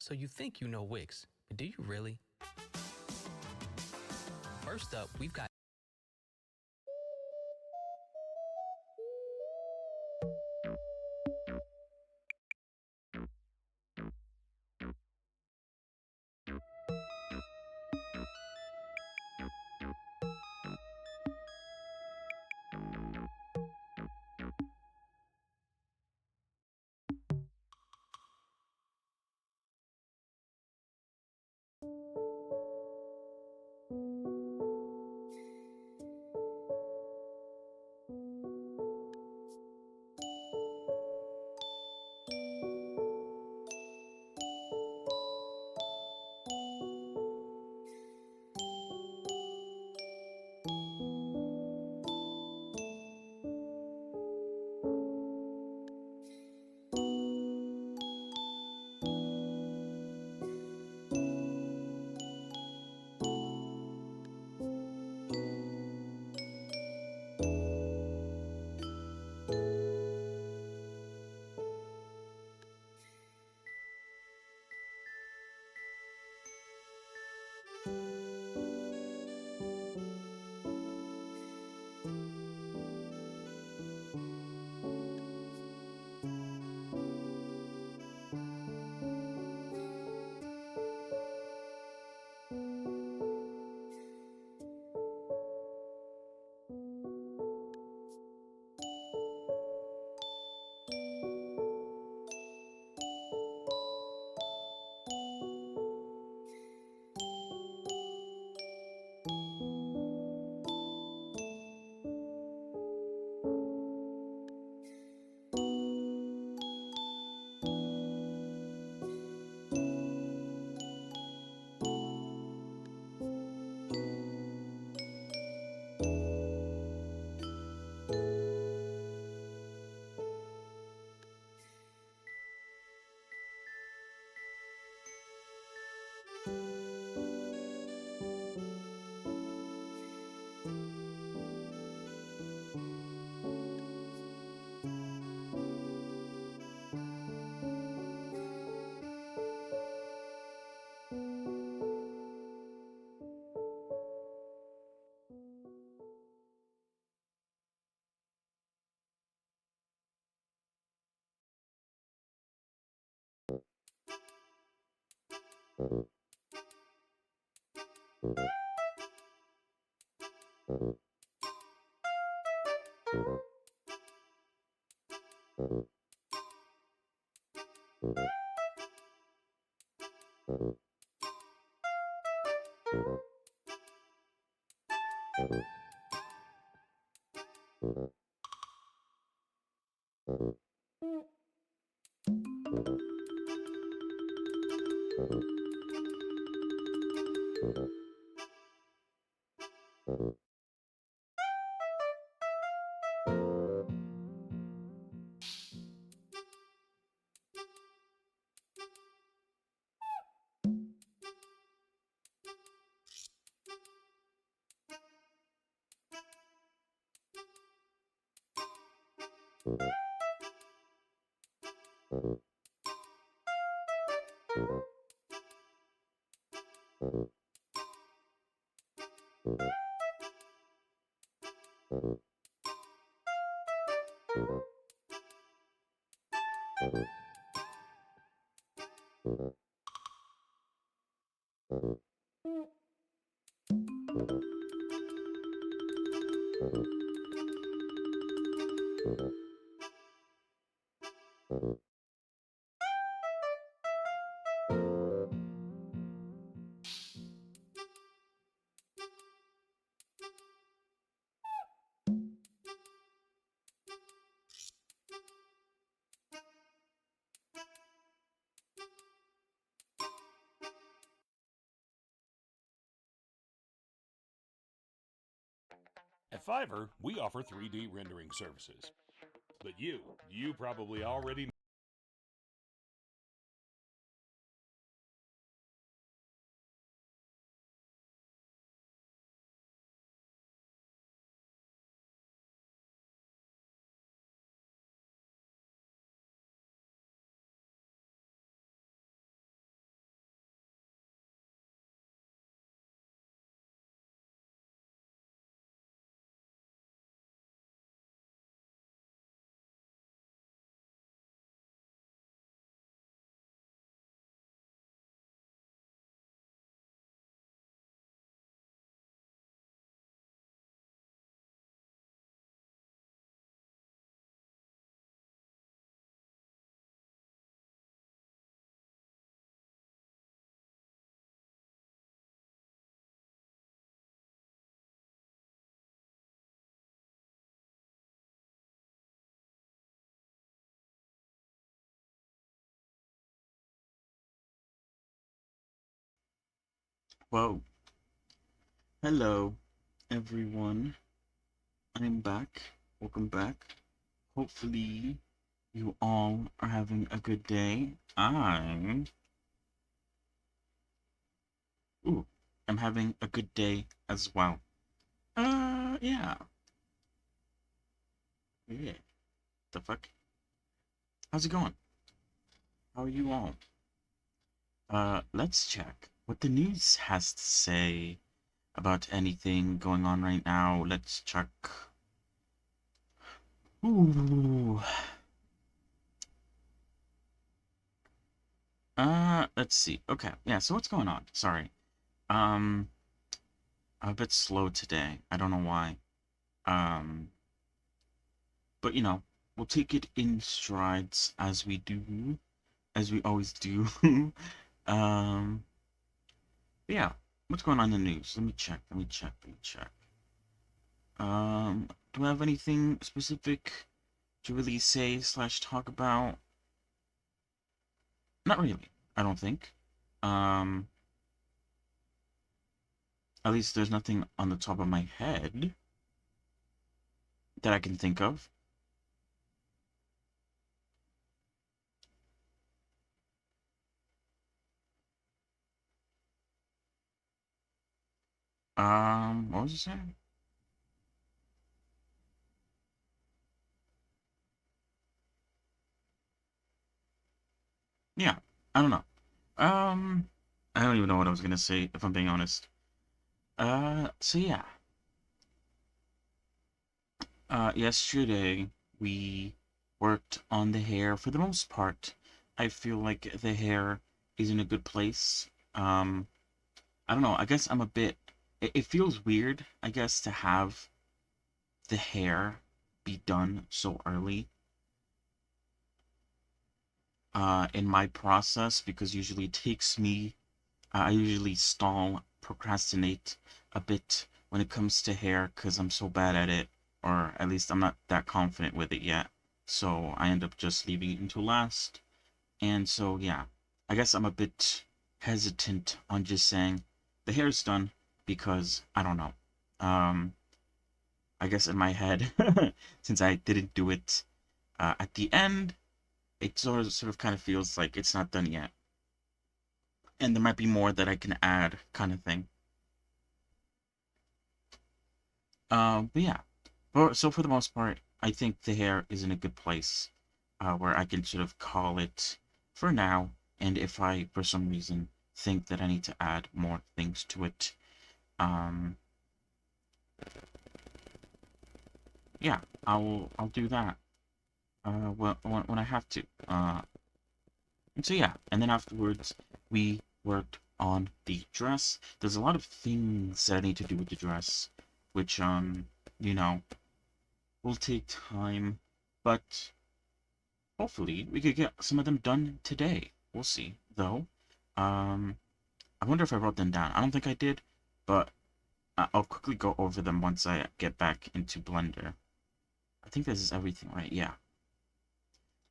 So you think you know Wix, but do you really? First up, we've got At Fiverr, we offer 3D rendering services. But you probably already Whoa. Hello, everyone. I'm back. Welcome back. Hopefully, you all are having a good day. Ooh, I'm having a good day as well. Yeah. Yeah. The fuck? How's it going? How are you all? Let's check what the news has to say about anything going on right now. Let's check. Ooh. Let's see. Okay. Yeah, so what's going on? Sorry. Um, I'm a bit slow today. I don't know why. Um, but we'll take it in strides as we do, as we always do. um, yeah. What's going on in the news? Let me check. Let me check. Let me check. Do I have anything specific to really say slash talk about? Not really. I don't think. Um, at least there's nothing on the top of my head that I can think of. What was I saying? Yeah, I don't know. Um, I don't even know what I was gonna say, if I'm being honest. So yeah. Yesterday we worked on the hair for the most part. I feel like the hair is in a good place. I don't know, I guess I'm a bit it feels weird, I guess, to have the hair be done so early in my process because usually it takes me I usually stall, procrastinate a bit when it comes to hair because I'm so bad at it, or at least I'm not that confident with it yet. So I end up just leaving it until last. And so, yeah, I guess I'm a bit hesitant on just saying the hair's done because I don't know. Um, I guess in my head, since I didn't do it at the end, it sort of kind of feels like it's not done yet. And there might be more that I can add, kind of thing. But yeah, so for the most part, I think the hair is in a good place, where I can sort of call it for now. And if I, for some reason, think that I need to add more things to it, um, yeah, I'll do that. When I have to. And so yeah, and then afterwards we worked on the dress. There's a lot of things that I need to do with the dress, which you know, will take time, but hopefully, we could get some of them done today. We'll see, though. Um, I wonder if I wrote them down. I don't think I did, but I'll quickly go over them once I get back into Blender. I think this is everything, right? Yeah.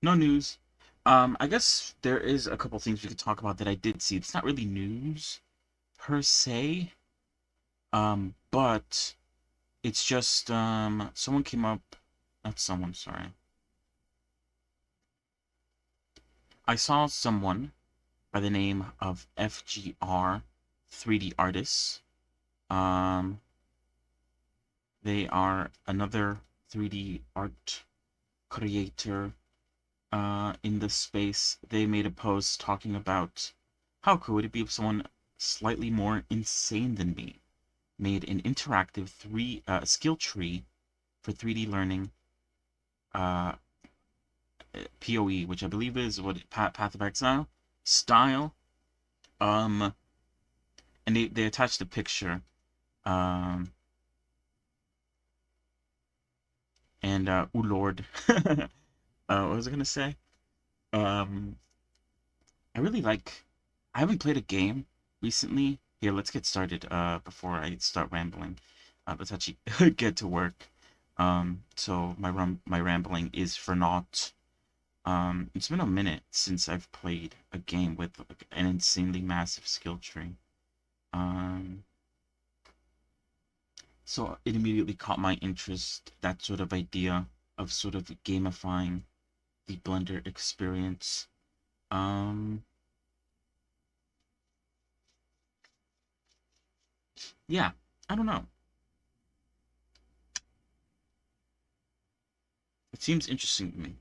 No news. I guess there is a couple things we could talk about that I did see. It's not really news per se, but it's just someone came up. Not someone, sorry. I saw someone by the name of FGR 3D artists. Um, they are another 3D art creator in the space. They made a post talking about how cool would it be if someone slightly more insane than me made an interactive skill tree for 3D learning uh, PoE, which I believe is what Path of Exile style. Um, and they attached a picture. Um, and oh Lord, what was I gonna say? Um, I really like. I haven't played a game recently. Here, let's get started. Before I start rambling, let's actually get to work. So my rambling is for naught. It's been a minute since I've played a game with like, an insanely massive skill tree. Um, so it immediately caught my interest, that sort of idea of sort of gamifying the Blender experience. Yeah, I don't know. It seems interesting to me.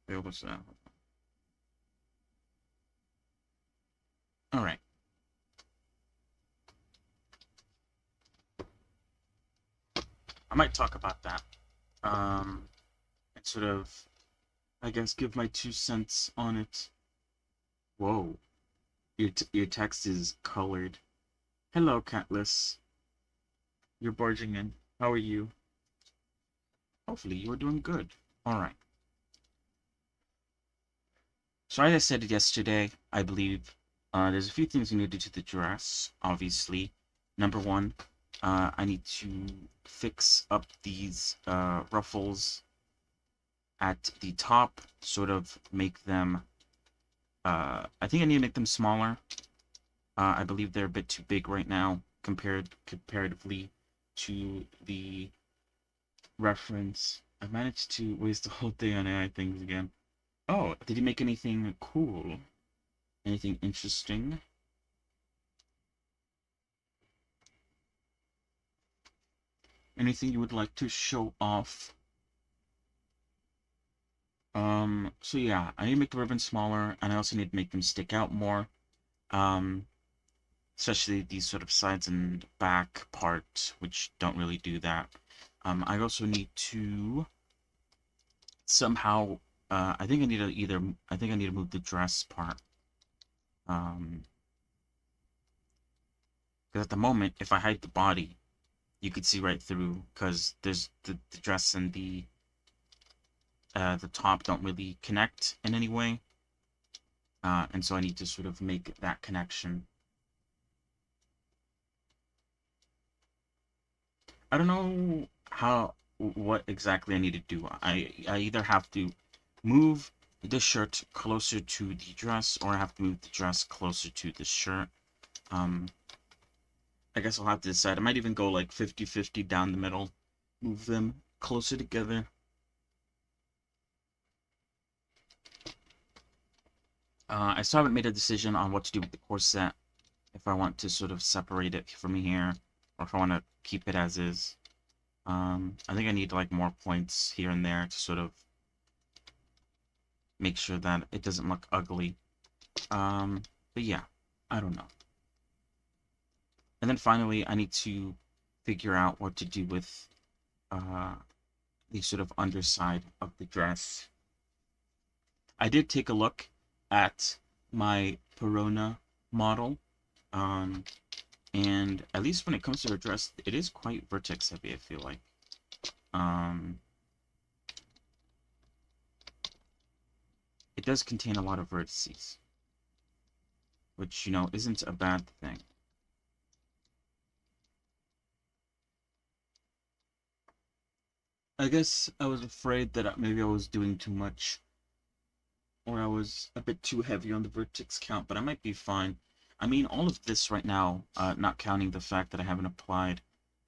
Wait, what's that? All right. I might talk about that. And sort of, I guess, give my 2 cents on it. Whoa, your text is colored. Hello, Catless. You're barging in. How are you? Hopefully, you're doing good. All right. So as I said yesterday, I believe there's a few things you need to do to the dress. Obviously, number one, I need to fix up these ruffles at the top, sort of make them, I think I need to make them smaller. I believe they're a bit too big right now, comparatively to the reference. I managed to waste the whole day on AI things again. Oh, did you make anything cool? Anything interesting? Anything you would like to show off? So yeah, I need to make the ribbons smaller, and I also need to make them stick out more. Um, Especially these sort of sides and back parts, which don't really do that. I also need to somehow, I think I need to move the dress part. Because at the moment, if I hide the body, you could see right through, because there's the dress and the top don't really connect in any way. And so I need to sort of make that connection. I don't know what exactly I need to do. I either have to move the shirt closer to the dress, or I have to move the dress closer to the shirt. I guess I'll have to decide. I might even go like 50-50 down the middle, move them closer together. I still haven't made a decision on what to do with the corset. If I want to sort of separate it from here, or if I want to keep it as is. I think I need like more points here and there to sort of make sure that it doesn't look ugly. But yeah, I don't know. And then finally, I need to figure out what to do with the sort of underside of the dress. I did take a look at my Perona model, and at least when it comes to her dress, it is quite vertex heavy, I feel like. It does contain a lot of vertices, which, you know, isn't a bad thing. I guess I was afraid that maybe I was doing too much, or I was a bit too heavy on the vertex count, but I might be fine. I mean, all of this right now, not counting the fact that I haven't applied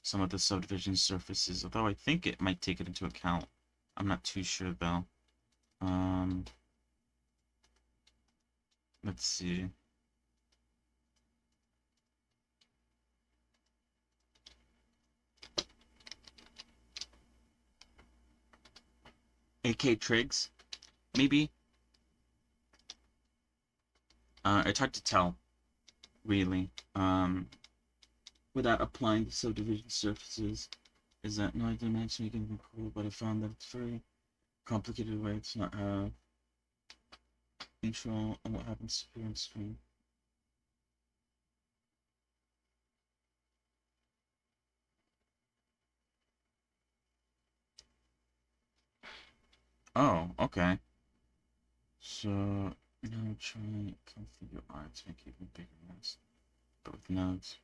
some of the subdivision surfaces, although I think it might take it into account. I'm not too sure, though. Let's see. AK Triggs, maybe? It's hard to tell, really. Without applying the subdivision surfaces, is that no, I didn't mention making them cool, but I found that it's very complicated way to not have control on what happens here on screen. Oh, okay. So now try configure art to make it even bigger ones, but with nodes.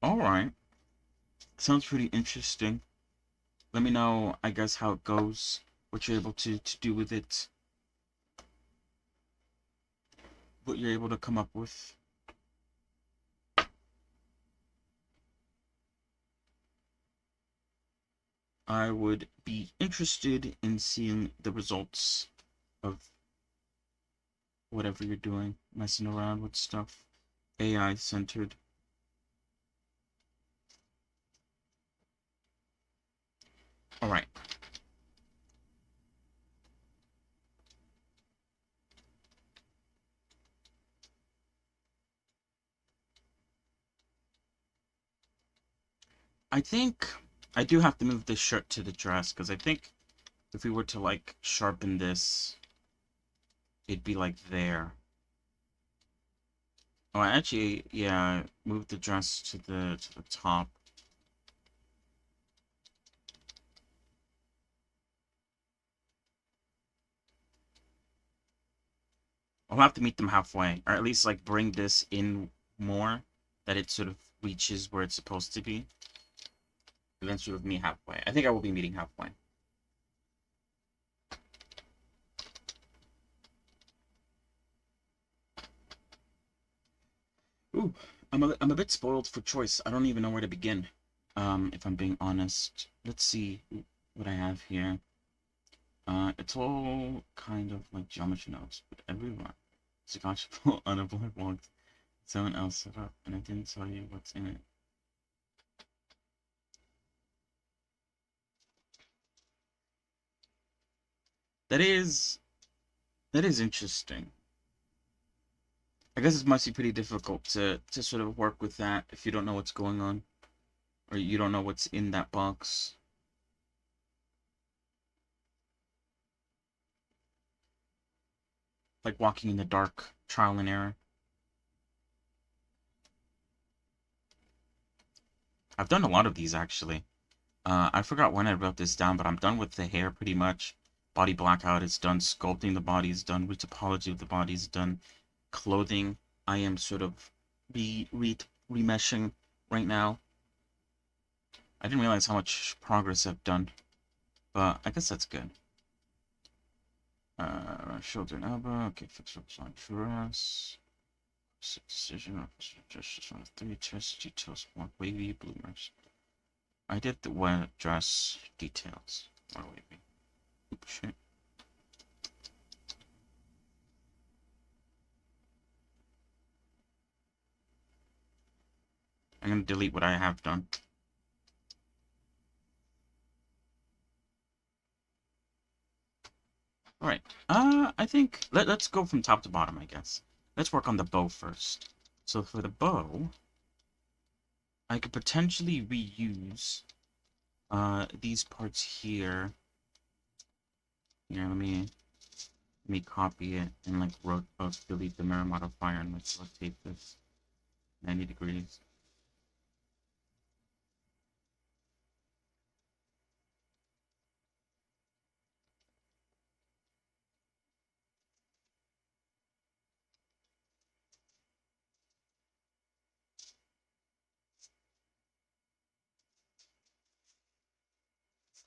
Alright. Sounds pretty interesting. Let me know, I guess, how it goes, what you're able to do with it, what you're able to come up with. I would be interested in seeing the results of whatever you're doing, messing around with stuff. AI centered. Alright. I think I do have to move this shirt to the dress, because I think if we were to, like, sharpen this, it'd be, like, there. Oh, actually, yeah, move the dress to the top. I'll have to meet them halfway, or at least, like, bring this in more, that it sort of reaches where it's supposed to be. And then sort of meet halfway. I think I will be meeting halfway. Ooh, I'm a bit spoiled for choice. I don't even know where to begin. If I'm being honest. Let's see what I have here. It's all kind of like geometry notes, but everyone is accountable on a black box someone else set up, and I didn't tell you what's in it. That is interesting. I guess it must be pretty difficult to sort of work with that if you don't know what's going on, or you don't know what's in that box. Like walking in the dark, trial and error. I've done a lot of these actually. I forgot when I wrote this down, but I'm done with the hair pretty much. Body blackout is done. Sculpting the body is done. Retopology of the body is done. Clothing, I am sort of remeshing right now. I didn't realize how much progress I've done, but I guess that's good. Shoulder and elbow. Okay, fix ropes on dress. Decision. Just one of 3 tests. Details. More wavy bloomers. I did the wet dress details. More wavy. Oops, shit. I'm gonna delete what I have done. Alright. I think let's go from top to bottom, I guess. Let's work on the bow first. So for the bow, I could potentially reuse these parts here. Here, let me copy it and like delete the mirror modifier and let's rotate this 90 degrees.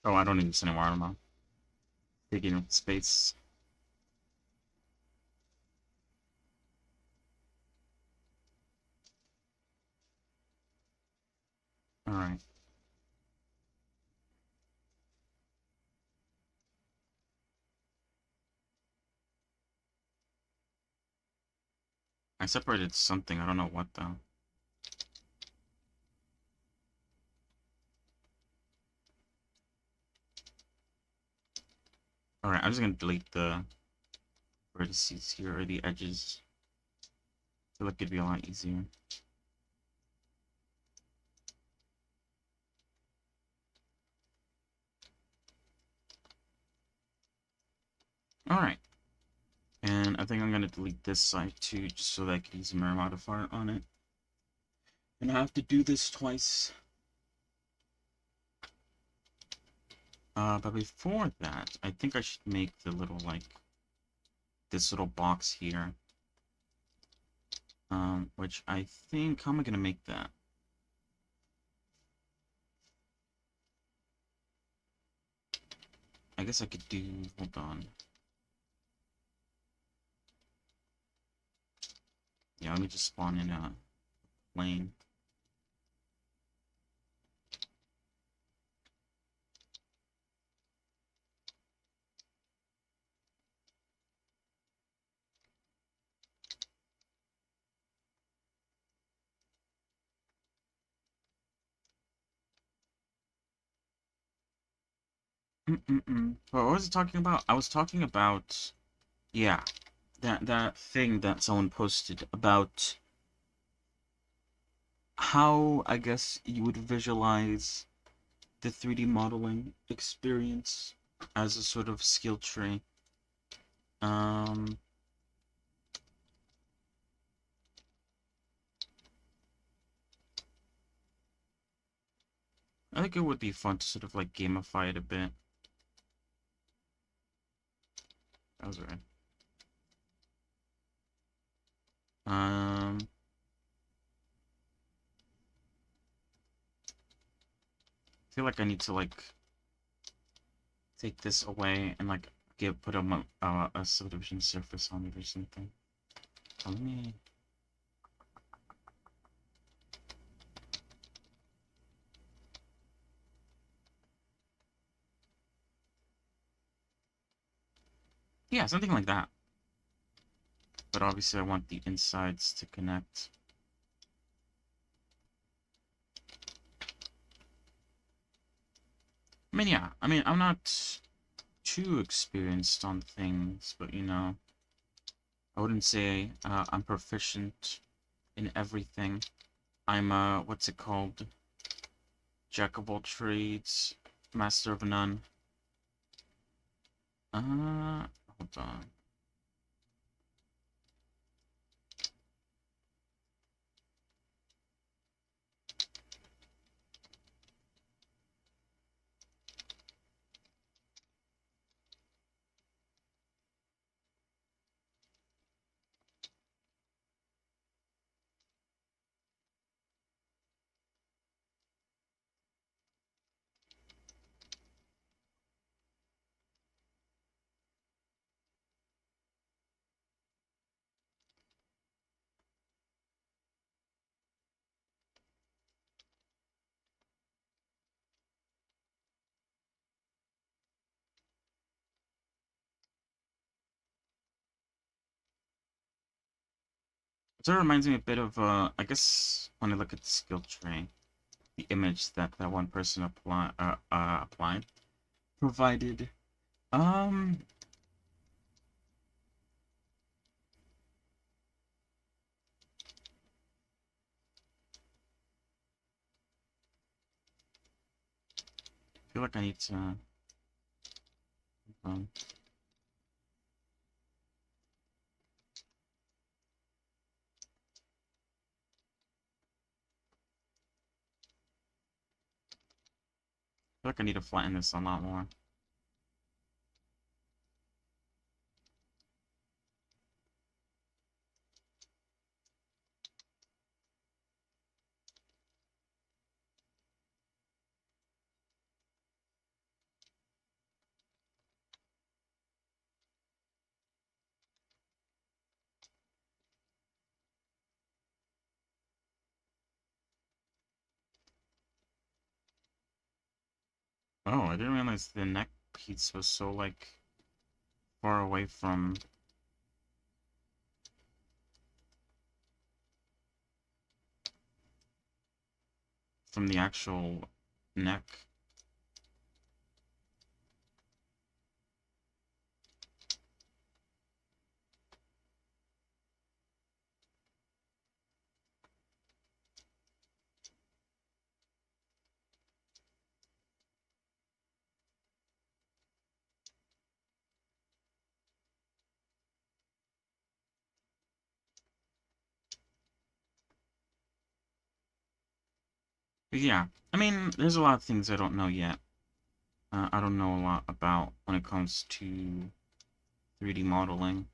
Oh, I don't need this anymore, I don't know. Taking space. Alright. I separated something, I don't know what though. Alright, I'm just gonna delete the vertices here, or the edges. I feel like it'd be a lot easier. Alright. And I think I'm gonna delete this side too, just so that I can use a mirror modifier on it. And I have to do this twice. But before that, I think I should make the little, like, this little box here. Which I think, how am I gonna make that? I guess I could do, hold on. Yeah, let me just spawn in a plane. What was I talking about? I was talking about, yeah, that thing that someone posted about how, I guess, you would visualize the 3D modeling experience as a sort of skill tree. Um, I think it would be fun to sort of like gamify it a bit. That was right. Um, I feel like I need to like take this away and like put a subdivision surface on it or something. Let me. Yeah, something like that. But obviously I want the insides to connect. I mean, yeah. I mean, I'm not too experienced on things, but you know, I wouldn't say I'm proficient in everything. I'm what's it called? Jack of all trades, master of none. Hold on. So it reminds me a bit of I guess when I look at the skill tree, the image that that one person applied provided. Um, I feel like I need to. Um, I feel like I need to flatten this a lot more. Oh, I didn't realize the neck piece was so like far away from the actual neck. But yeah, I mean, there's a lot of things I don't know yet. I don't know a lot about when it comes to 3D modeling,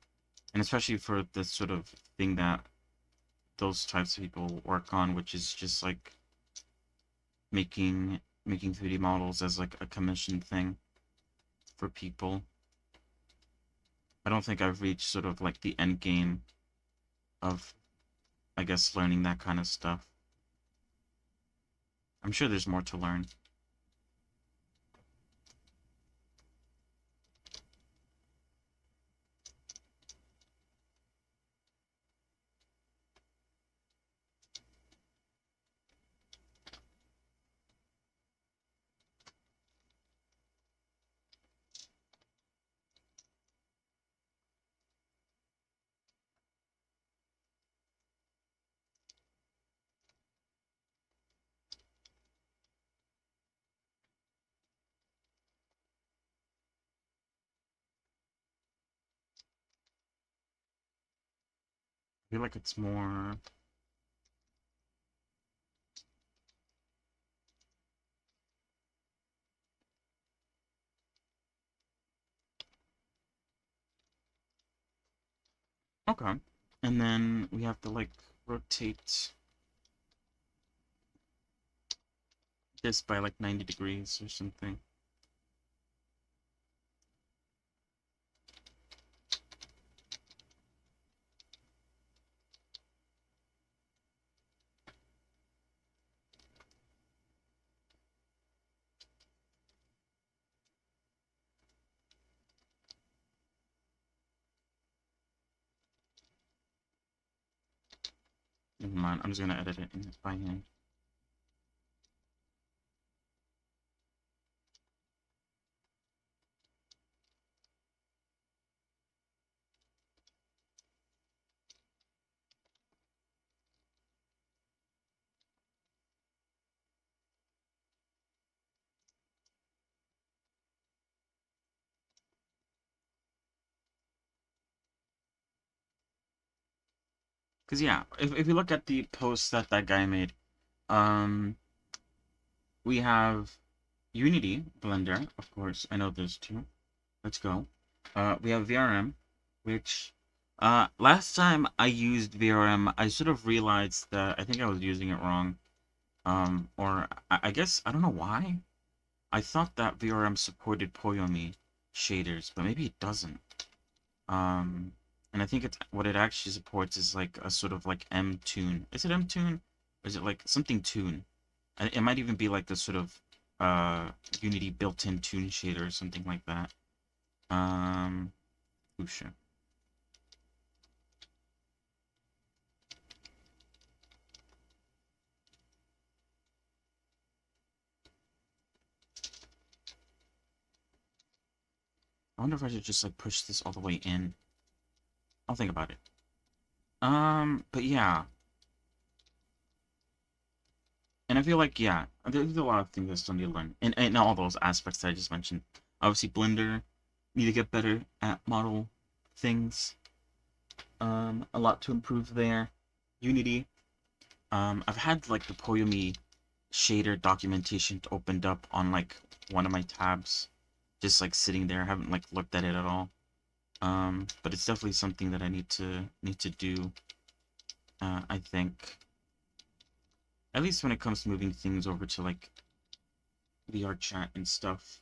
and especially for the sort of thing that those types of people work on, which is just like making 3D models as like a commission thing for people. I don't think I've reached sort of like the end game of, I guess, learning that kind of stuff. I'm sure there's more to learn. feel like it's more. Okay. And then we have to like rotate this by like 90 degrees or something. Never mind, I'm just gonna edit it in by hand. Cause yeah, if you look at the post that that guy made, um, we have Unity, Blender, of course. I know those two. Let's go. We have VRM, which last time I used VRM, I sort of realized that I think I was using it wrong. Or I guess I don't know why. I thought that VRM supported Poyomi shaders, but maybe it doesn't. Um, and I think it's what it actually supports is like a sort of like M tune. Is it M tune? Or is it like something tune? And it might even be like the sort of Unity built-in tune shader or something like that. Usha. I wonder if I should just like push this all the way in. I'll think about it. But yeah. And I feel like, yeah, there's a lot of things I still need to learn. And all those aspects that I just mentioned. Obviously, Blender, need to get better at model things. A lot to improve there. Unity. I've had like the Poyomi shader documentation opened up on like one of my tabs. Just like sitting there. I haven't like looked at it at all. But it's definitely something that I need to do. I think, at least when it comes to moving things over to like VR chat and stuff.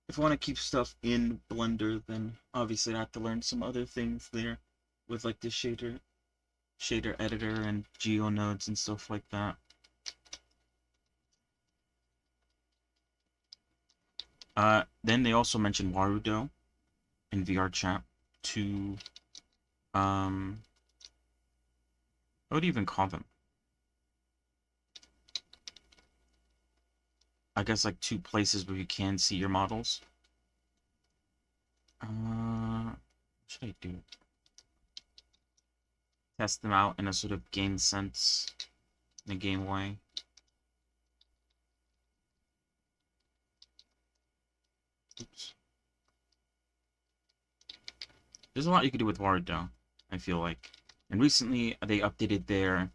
If I want to keep stuff in Blender, then obviously I have to learn some other things there with like the shader editor and geo nodes and stuff like that. Then they also mentioned Warudo in VR chat to what do you even call them? I guess like two places where you can see your models. What should I do? Test them out in a sort of game sense, in a game way. Oops. There's a lot you could do with Warudo, I feel like. And recently they updated their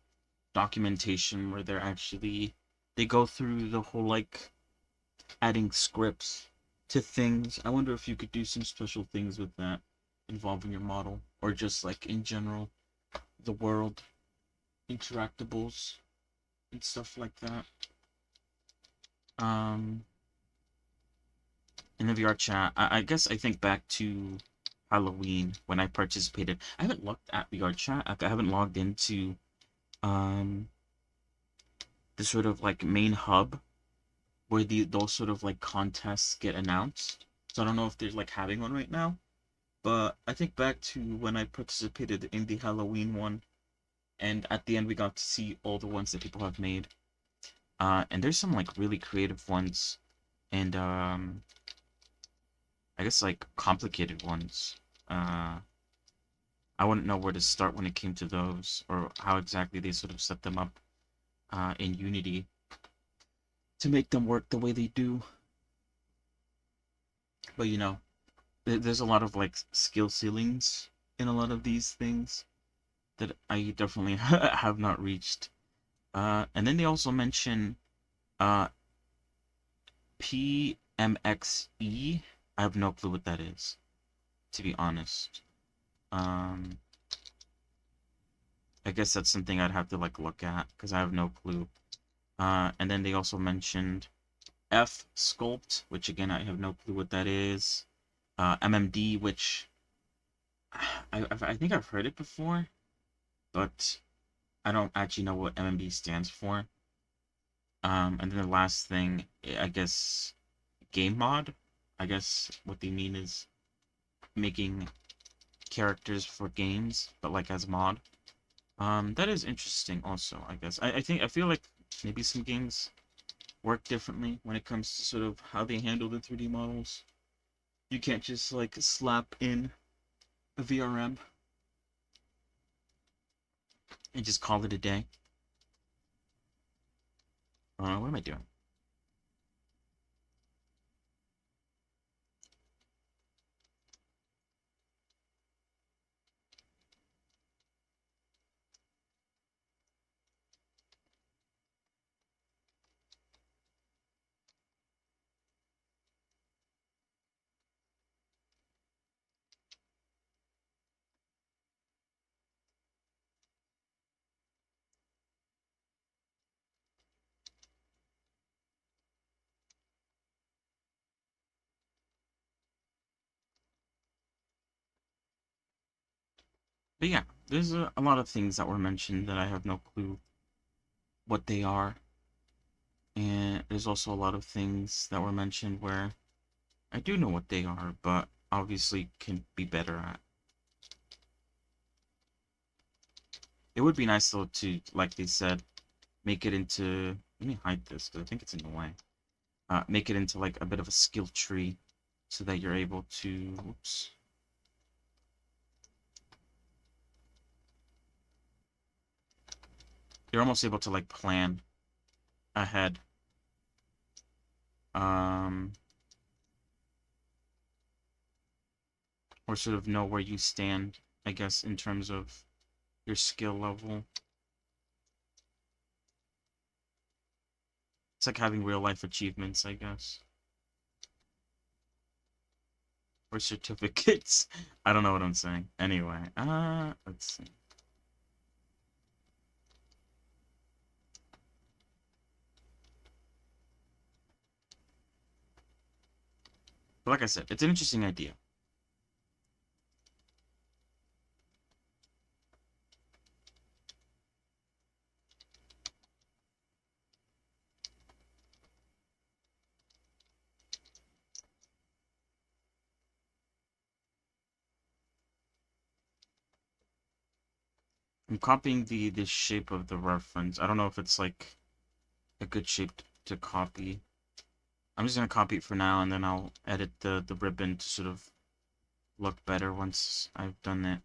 documentation where they go through the whole like adding scripts to things. I wonder if you could do some special things with that involving your model or just like in general the world interactables and stuff like that. Um in the VR chat, I guess I think back to Halloween when I participated. I haven't looked at VR chat. I haven't logged into um the sort of like main hub where those sort of like contests get announced. So I don't know if they're like having one right now. But I think back to when I participated in the Halloween one, and at the end we got to see all the ones that people have made. And there's some like really creative ones, and I guess like complicated ones. I wouldn't know where to start when it came to those, or how exactly they sort of set them up in Unity to make them work the way they do. But there's a lot of like skill ceilings in a lot of these things. that I definitely have not reached. And then they also mention uh, PMXE. I have no clue what that is, to be honest. Um, I guess that's something I'd have to like look at because I have no clue. And then they also mentioned F sculpt, which again I have no clue what that is. MMD, which I think I've heard it before, but I don't actually know what MMD stands for. And then the last thing, I guess, game mod. I guess what they mean is making characters for games, but like as mod. That is interesting also, I guess. I feel like maybe some games work differently when it comes to sort of how they handle the 3D models. You can't just like slap in a VRM and just call it a day. What am I doing? But yeah, there's a lot of things that were mentioned that I have no clue what they are. And there's also a lot of things that were mentioned where I do know what they are, but obviously can be better at. It would be nice though to, like they said, make it into. Let me hide this because I think it's in the way. Make it into like a bit of a skill tree, so that you're able to. Oops. You're almost able to like plan ahead. Um, or sort of know where you stand, I guess, in terms of your skill level. It's like having real life achievements, I guess. Or certificates. I don't know what I'm saying. Anyway, let's see. But like I said, it's an interesting idea. I'm copying the shape of the reference. I don't know if it's like a good shape to copy. I'm just gonna copy it for now, and then I'll edit the ribbon to sort of look better once I've done it.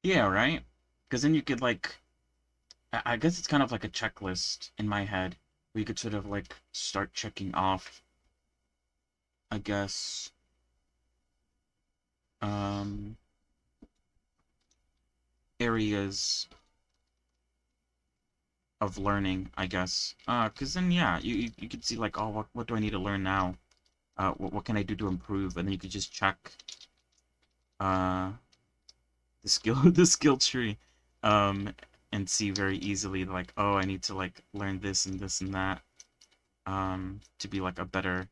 Yeah, right? Because then you could like, I guess it's kind of like a checklist in my head, where you could sort of like start checking off, I guess, um, areas of learning, I guess. Because then yeah, you could see like, oh, what do I need to learn now? What can I do to improve? And then you could just check uh the skill the skill tree, um, and see very easily like, oh, I need to like learn this and this and that, to be like a better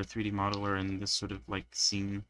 3D modeler in this sort of like scene.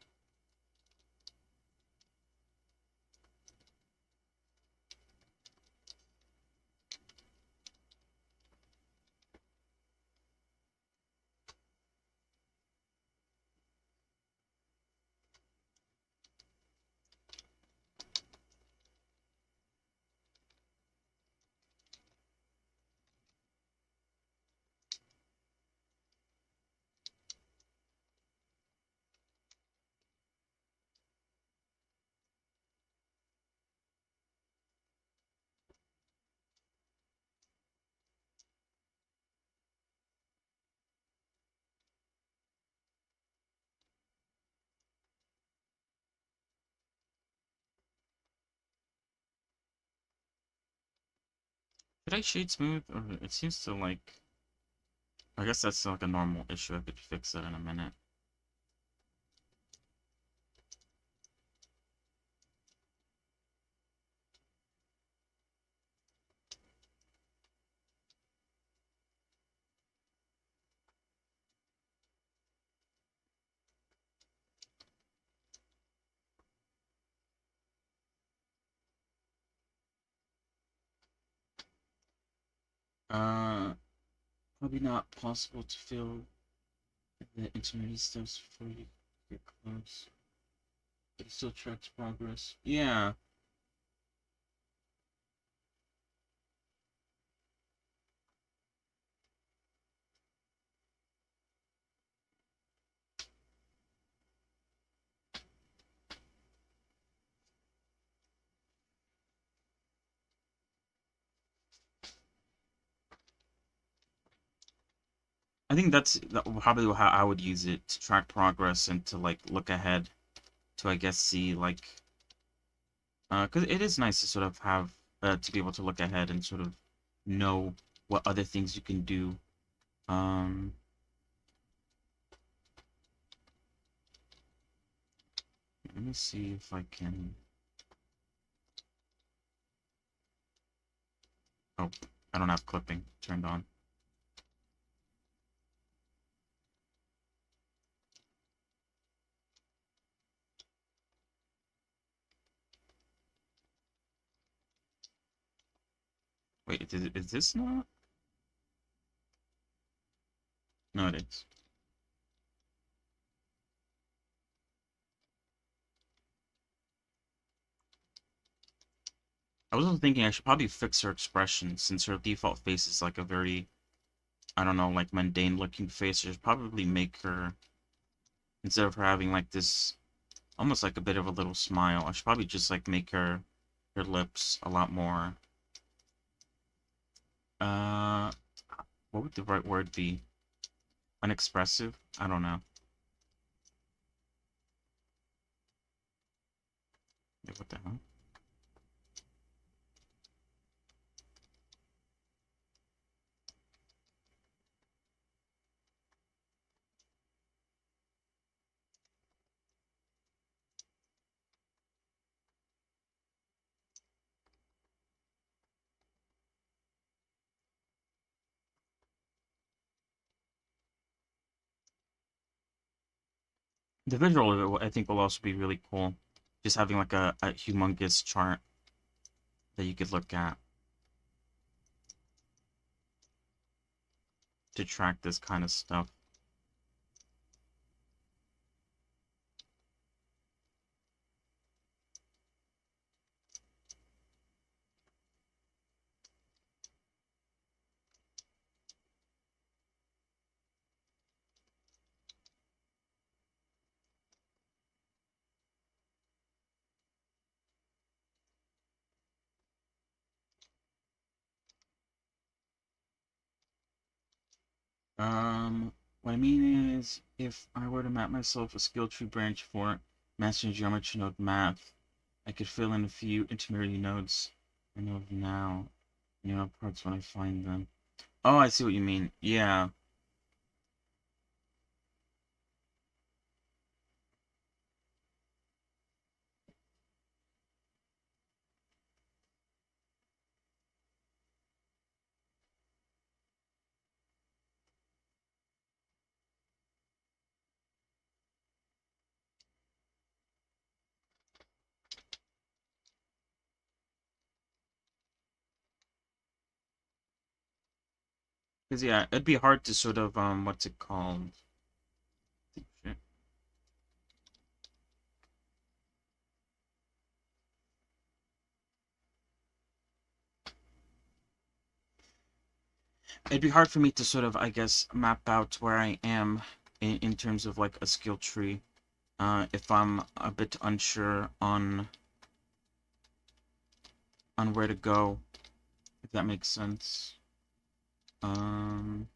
Did I shade smooth? Or it seems to like... I guess that's like a normal issue. I could fix that in a minute. Uh, Probably not possible to fill the intermediate steps before you get close. But it still tracks progress. Yeah. I think that's probably how I would use it to track progress and to like look ahead to I guess see like because it is nice to sort of have to be able to look ahead and sort of know what other things you can do. Um, Let me see if I can. Oh, I don't have clipping turned on. Wait, is this not? No, it is. I was also thinking I should probably fix her expression since her default face is like a very, I don't know, like mundane looking face. I should probably make her, instead of her having like this, almost like a bit of a little smile, I should probably just like make her lips a lot more, uh, what would the right word be? Unexpressive? I don't know. Wait, what the hell? The visual of it, I think, will also be really cool. Just having like a humongous chart that you could look at to track this kind of stuff. What I mean is, if I were to map myself a skill tree branch for mastering geometry node math, I could fill in a few intermediate nodes I know of now, parts when I find them. Oh, I see what you mean. Yeah. Because, yeah, it'd be hard to sort of, what's it called? Shit. It'd be hard for me to sort of, I guess, map out where I am in terms of, like, a skill tree. If I'm a bit unsure on where to go, if that makes sense. Um,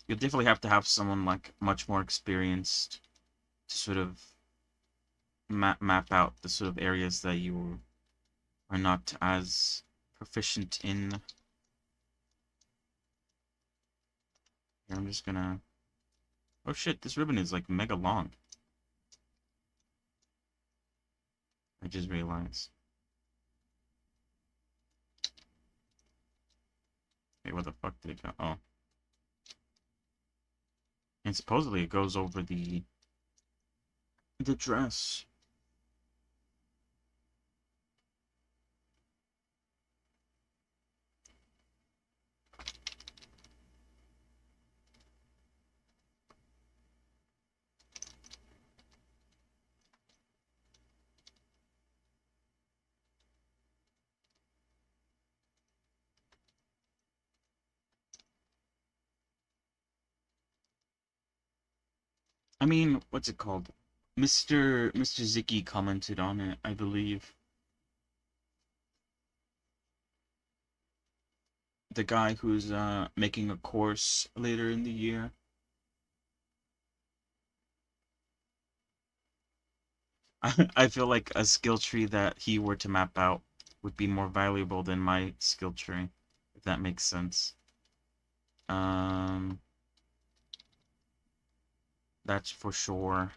you'll definitely have to have someone like much more experienced to sort of map out the sort of areas that you are not as proficient in. Here, I'm just gonna. Oh shit! This ribbon is like mega long. I just realized. Wait, where the fuck did it go? Oh. And supposedly it goes over the dress. I mean, what's it called? Mr. Ziki commented on it, I believe. The guy who's making a course later in the year. I feel like a skill tree that he were to map out would be more valuable than my skill tree, if that makes sense. That's for sure.